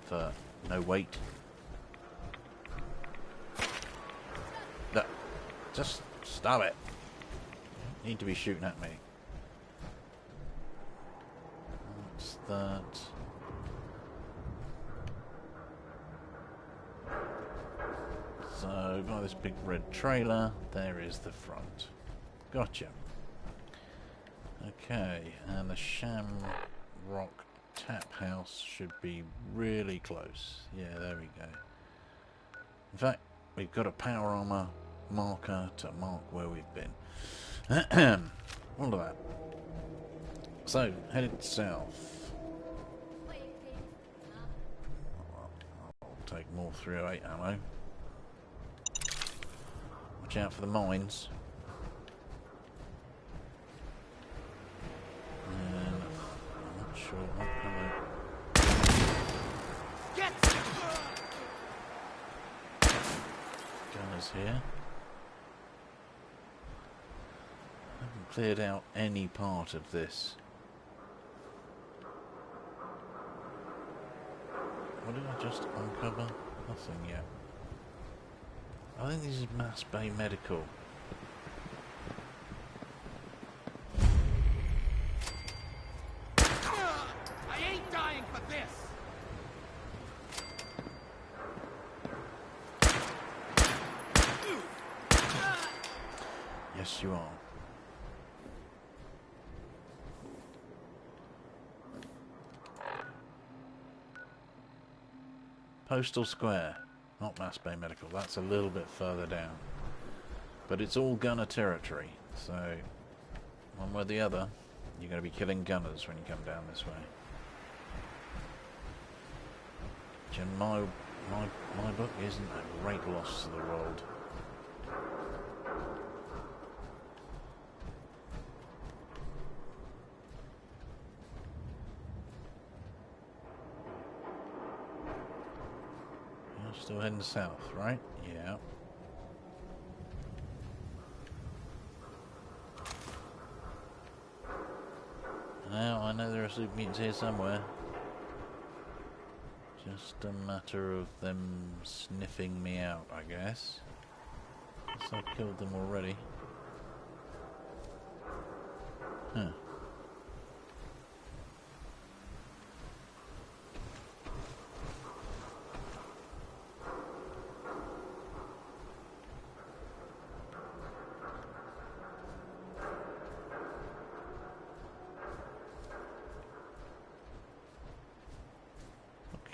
For no weight. No. Just stop it. You need to be shooting at me. that. So, by this big red trailer, there is the front. Gotcha. Okay, and the Shamrock Tap House should be really close. Yeah, there we go. In fact, we've got a power armor marker to mark where we've been. All of that. So, headed south. I'll take more 308 ammo. Watch out for the mines. And I'm not sure. Oh, hello. Get! Gunners here. I haven't cleared out any part of this. What did I just uncover? Nothing yet. I think this is Mass Bay Medical. I ain't dying for this! Yes, you are. Postal Square, not Mass Bay Medical. That's a little bit further down. But it's all gunner territory, so one way or the other, you're going to be killing gunners when you come down this way. Which in my book isn't a great loss to the world. Still heading south, right? Yeah. Now, I know there are super mutants here somewhere. Just a matter of them sniffing me out, I guess. Guess I've killed them already. Huh.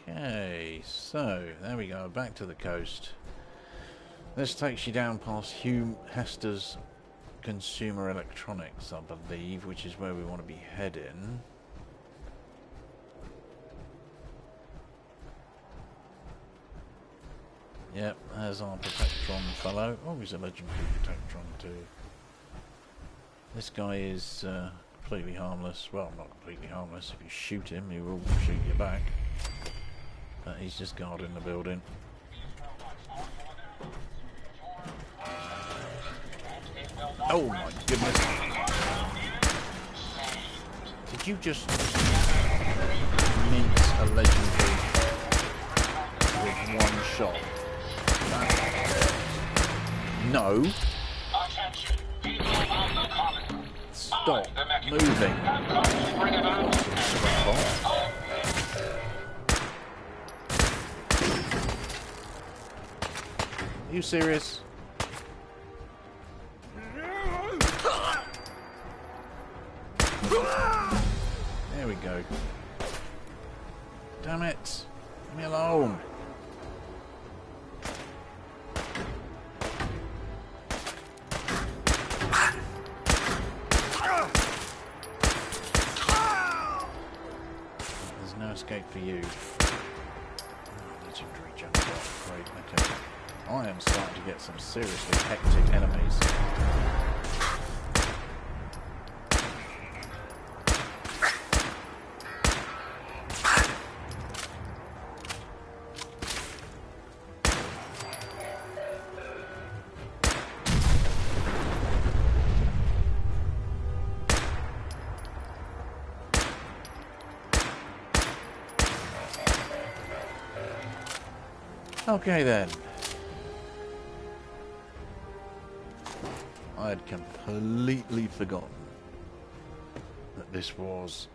Okay, so there we go, back to the coast. This takes you down past Hugh Hester's Consumer Electronics, I believe, which is where we want to be heading. Yep, there's our Protectron fellow. Oh, he's a legendary Protectron too. This guy is completely harmless. Well, not completely harmless. If you shoot him, he will shoot you back. But he's just guarding the building. Oh my goodness. Did you just mince a legendary with one shot? No. Stop moving. Are you serious? There we go. Damn it. Leave me alone. There's no escape for you. Legendary jump shot. Great, okay. I am starting to get some seriously hectic enemies. Okay then. I had completely forgotten that this was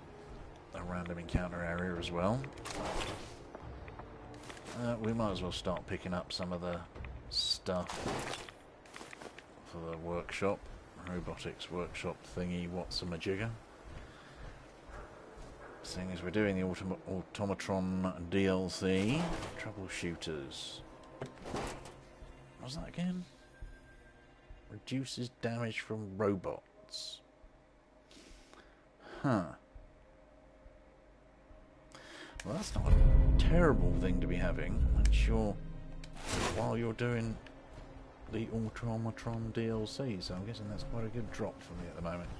a random encounter area as well. We might as well start picking up some of the stuff for the workshop, robotics workshop thingy, what's-a-majigger. Seeing as we're doing the Automatron DLC, troubleshooters. What's that again? Reduces damage from robots. Huh. Well, that's not a terrible thing to be having. I'm sure while you're doing the Automatron DLC, so I'm guessing that's quite a good drop for me at the moment.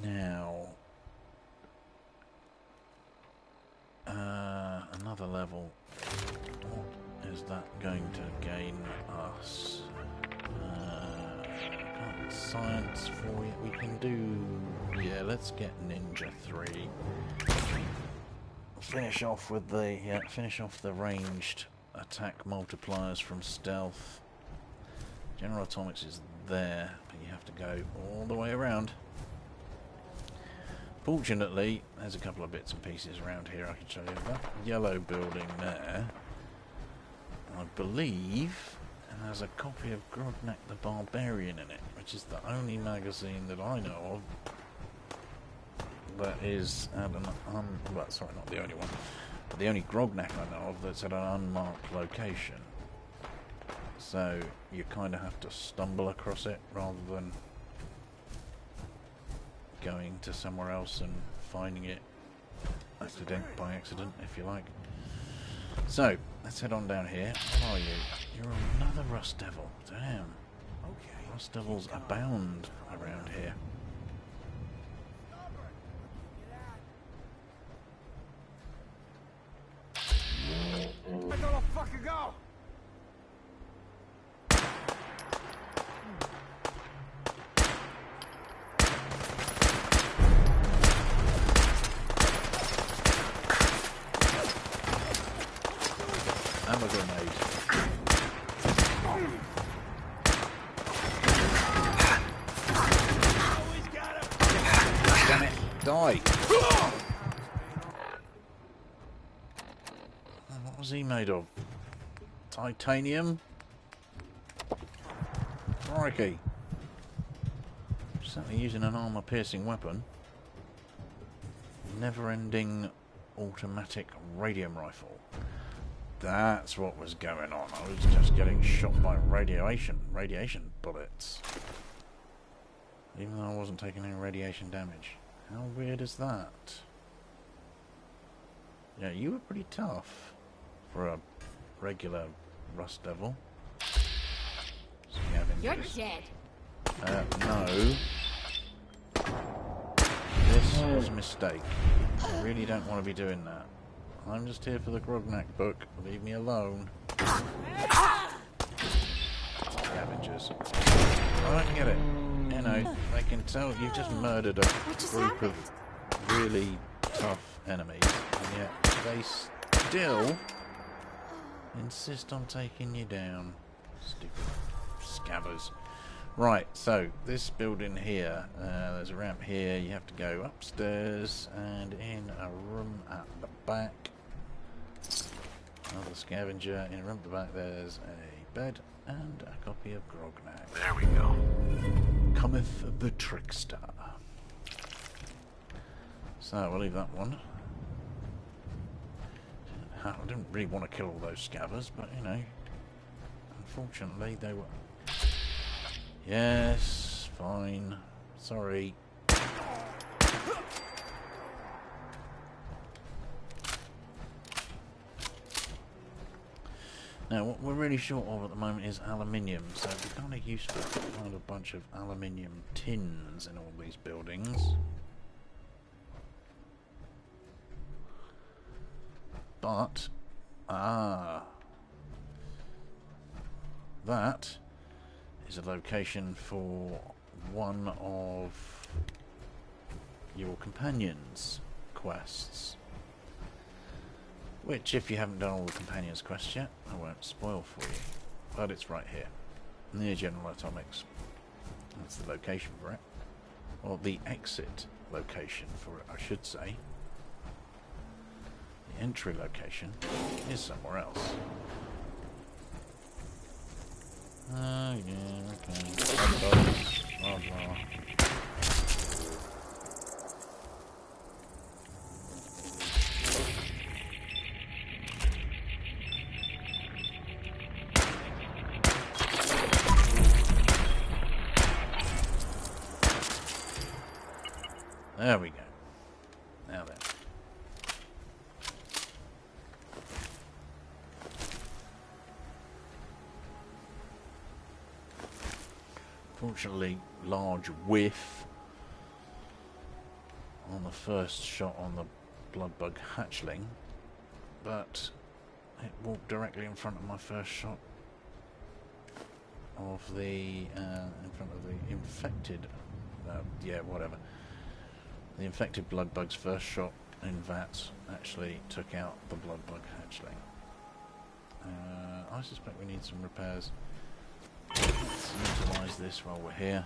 Now, another level. What is that going to gain us? Can't science for it. We can do. Yeah, let's get Ninja 3. Finish off with the finish off the ranged attack multipliers from stealth. General Atomics is there, but you have to go all the way around. Fortunately, there's a couple of bits and pieces around here I can show you. That yellow building there, I believe, has a copy of Grognak the Barbarian in it, which is the only magazine that I know of that is at an well, sorry, not the only one, but the only Grognak I know of that's at an unmarked location. So you kind of have to stumble across it rather than going to somewhere else and finding it by accident, if you like. So let's head on down here. What are you? You're another Rust Devil. Damn. Okay. Rust Devils abound around here. I gotta fucking go! Ammo grenade. Damn it, die! What was he made of? Titanium? Crikey. Certainly using an armor-piercing weapon. Never-ending automatic radium rifle. That's what was going on. I was just getting shot by radiation bullets. Even though I wasn't taking any radiation damage. How weird is that? Yeah, you were pretty tough for a regular Rust Devil. You're dead. No. This was a mistake. I really don't want to be doing that. I'm just here for the Grognak book. Leave me alone. Scavengers. I don't get it. You know, they can tell you've just murdered a group of really tough enemies, and yet they still insist on taking you down. Stupid scabbers. Right, so this building here, there's a ramp here. You have to go upstairs and in a room at the back. Another scavenger. In a room at the back there's a bed and a copy of Grognak. There we go. Cometh the Trickster. So we'll leave that one. I didn't really want to kill all those scabbers, but you know, unfortunately they were... Yes, fine. Sorry. Now, what we're really short of at the moment is aluminium, so it'd be kind of useful to find a bunch of aluminium tins in all these buildings. But, that is a location for one of your companions' quests. Which, if you haven't done all the companions' quests yet, I won't spoil for you. But it's right here, near General Atomics. That's the location for it. Or the exit location for it, I should say. The entry location is somewhere else. Oh, yeah, okay. Blah, blah. There we go. Now then. Fortunately, large whiff on the first shot on the bloodbug hatchling, but it walked directly in front of my first shot of the in front of the infected. Yeah, whatever. The infected bloodbug's first shot in VATS actually took out the bloodbug hatchling. I suspect we need some repairs. Let's utilise this while we're here.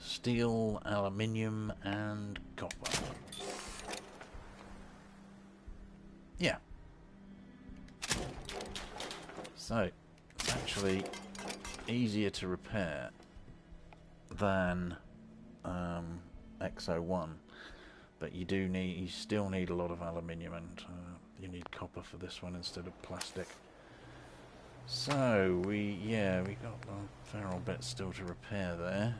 Steel, aluminium, and copper. Yeah. So, it's actually easier to repair than XO1, but you still need a lot of aluminium, and you need copper for this one instead of plastic. So we got a fair old bit still to repair there.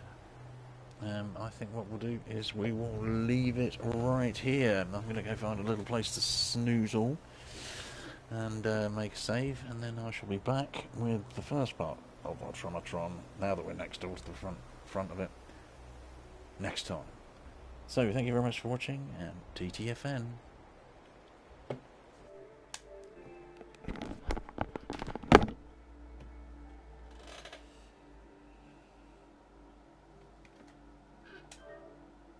I think what we'll do is we will leave it right here. I'm going to go find a little place to snoozle and make a save, and then I shall be back with the first part of Automatron, now that we're next door to the front of it, next time. So thank you very much for watching, and TTFN.